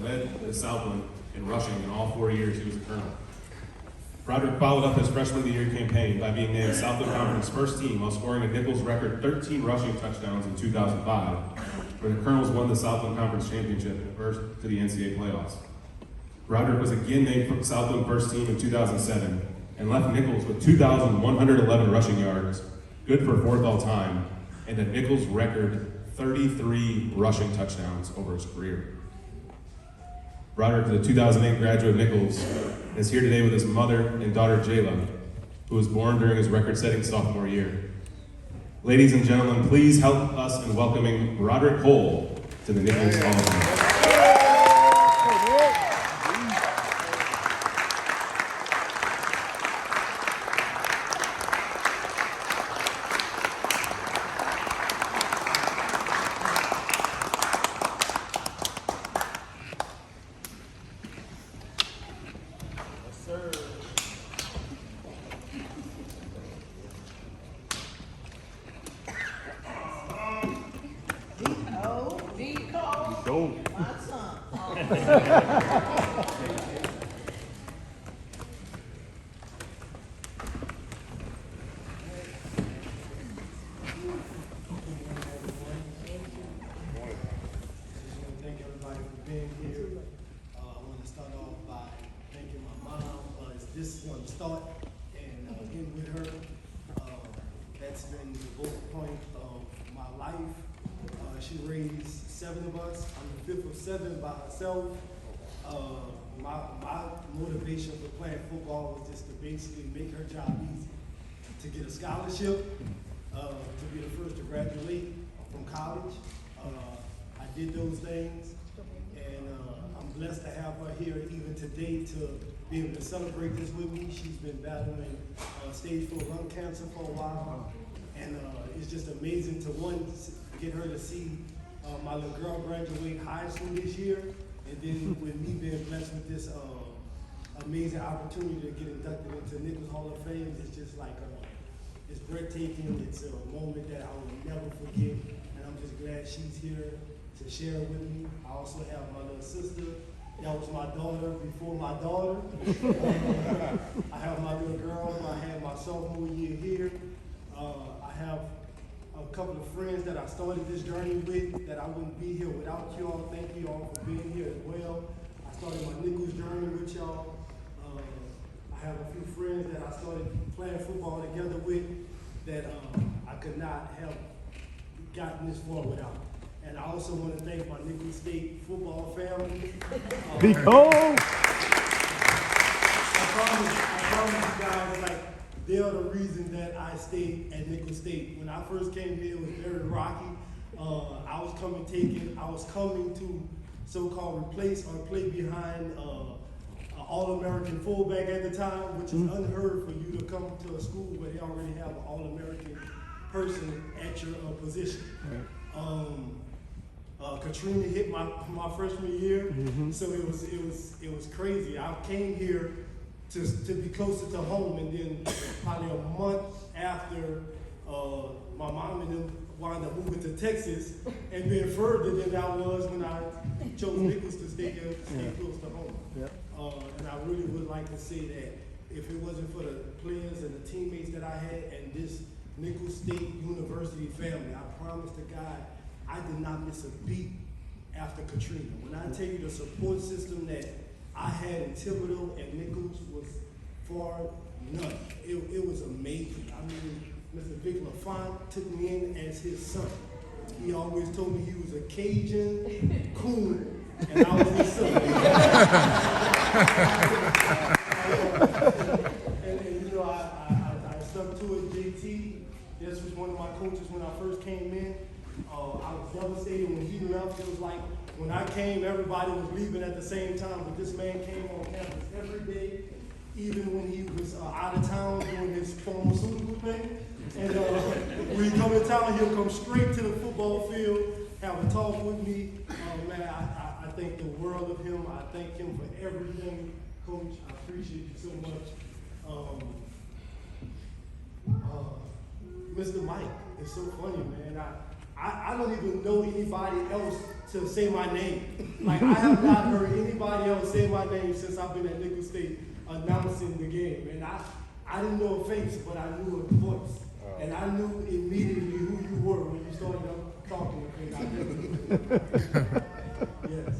led the Southland in rushing in all 4 years he was a colonel. Broderick followed up his Freshman of the Year campaign by being named Southland Conference first team while scoring a Nicholls record 13 rushing touchdowns in 2005, when the Colonels won the Southland Conference Championship and first to the NCAA playoffs. Broderick was again named Southland first team in 2007 and left Nicholls with 2,111 rushing yards, good for fourth all time, and a Nicholls record 33 rushing touchdowns over his career. Broderick is a 2008 graduate of Nicholls and is here today with his mother and daughter Jayla, who was born during his record-setting sophomore year. Ladies and gentlemen, please help us in welcoming Broderick Cole to the Nicholls Hall of Fame. Go. My son. Thank everybody for being here. I want to start off by thanking my mom. This is one start and getting with her. That's been the focal point of my life. She raised 7 of us. I'm the 5th of 7 by herself. My motivation for playing football was just to basically make her job easy. To get a scholarship, to be the first to graduate from college. I did those things, and I'm blessed to have her here even today to be able to celebrate this with me. She's been battling stage 4 lung cancer for a while, and it's just amazing to get her to see my little girl graduate high school this year, and then with me being blessed with this amazing opportunity to get inducted into Nicholls Hall of Fame, it's just like it's breathtaking. It's a moment that I will never forget, and I'm just glad she's here to share with me. I also have my little sister. That was my daughter before my daughter. I have my little girl. I had my sophomore year here. I have a couple of friends that I started this journey with that I wouldn't be here without y'all. Thank you all for being here as well. I started my Nicholls journey with y'all. I have a few friends that I started playing football together with that I could not have gotten this far without. And I also want to thank my Nicholls State football family. I promise you guys, like, they are the reason that I stayed at Nicholls State. When I first came here, it was very rocky. I was coming to so-called replace or play behind an All-American fullback at the time, which is unheard for you to come to a school where they already have an All-American person at your position. Katrina hit my freshman year, so it was crazy. I came here to be closer to home, and then probably a month after, my mom and them wound up moving to Texas and being further than I was when I chose Nicholls to stay here, stay close to home. Yep. And I really would like to say that if it wasn't for the players and the teammates that I had and this Nicholls State University family, I promise to God, I did not miss a beat after Katrina. When I tell you the support system that I had in Thibodeau and Nicholls was far none. It was amazing. I mean, Mr. Vic LaFont took me in as his son. He always told me he was a Cajun coon, and I was his son. And you know, I stuck to it. JT, this was one of my coaches when I first came in. I was devastated when he left. It was like when I came, everybody was leaving at the same time, but this man came on campus every day, even when he was out of town doing his pharmaceutical thing. And when he come in town, he'll come straight to the football field, have a talk with me. Man, I think the world of him. I thank him for everything, Coach. I appreciate you so much. Mr. Mike, it's so funny, man. I don't even know anybody else to say my name. Like, I have not heard anybody else say my name since I've been at Nicholls State announcing the game. And I didn't know a face, but I knew a voice. And I knew immediately who you were when you started talking to me. Yes.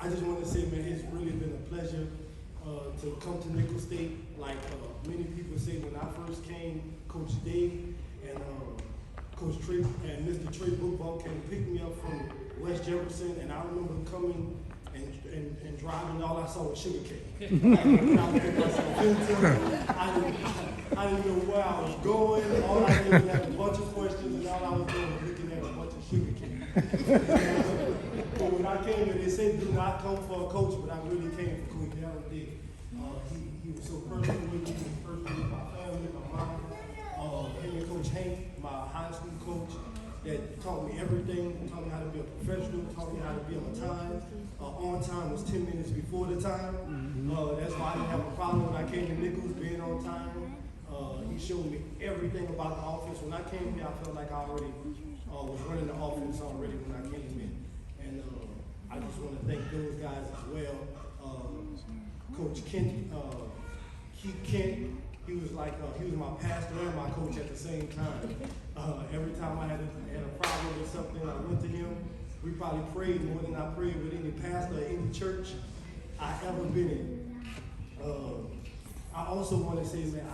I just want to say, man, it's really been a pleasure to come to Nicholls State. Like many people say, when I first came, Coach Dave and Coach Trey and Mr. Trey Bookball came to pick me up from West Jefferson, and I remember coming and driving, all I saw was sugar cane. I didn't know where I was going. All I did was have a bunch of questions, and all I was doing was looking at a bunch of sugar cane. But when I came here, they said, do not come for a coach, but I really came for Coach Darren Dick. He was so personal with me, he was personal with my family, my mom. Him and Coach Hank, my high school coach, that taught me everything, taught me how to be a professional, taught me how to be on time. On time was 10 minutes before the time. That's why I didn't have a problem when I came to Nicholls being on time. He showed me everything about the offense. When I came here, I felt like I already was running the offense already when I came in. And I just want to thank those guys as well. Coach Kent, Keith Kent, he was my pastor and my coach at the same time. Every time I had a problem with something, I went to him. We probably prayed more than I prayed with any pastor or any church I ever been in. I also want to say, man,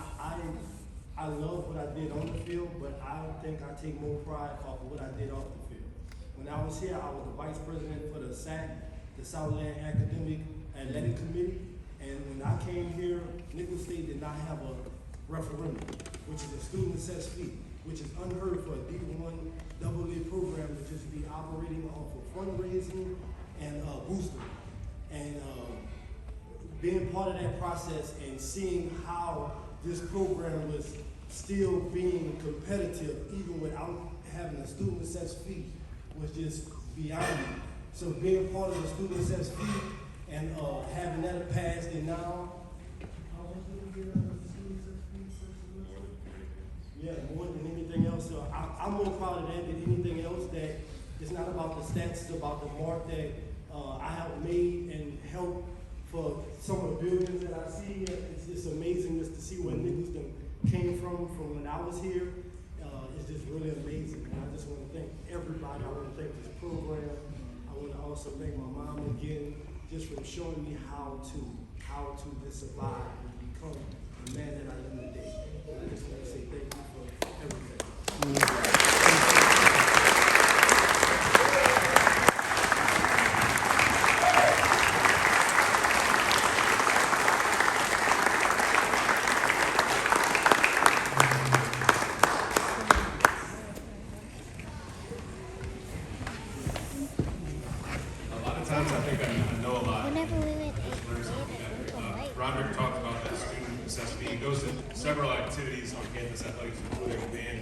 I love what I did on the field, but I think I take more pride off of what I did off the field. When I was here, I was the vice president for the SAC, the Southland Academic Athletic Committee. And when I came here, Nicholls State did not have a referendum, which is a student assessed fee, which is unheard for a D1 AA program to just be operating off of fundraising and boosting. And being part of that process and seeing how this program was still being competitive, even without having a student assessed fee, was just beyond me. So being part of the student assessed fee and having that passed, and now, how much did we get out of the student assessed fee? Yeah, more than anything else. So I'm more proud of that than anything else. That it's not about the stats, it's about the mark that I have made and helped for some of the buildings that I see. It's just amazing just to see where Nicholls came from when I was here. It's just really amazing. And I just want to thank everybody. I want to thank this program. I want to also thank my mom again, just for showing me how to just survive and become the man that I am today. I just want to say thank you for everything. Roderick talked about that student assessed fee. He goes to several activities on campus athletics, including band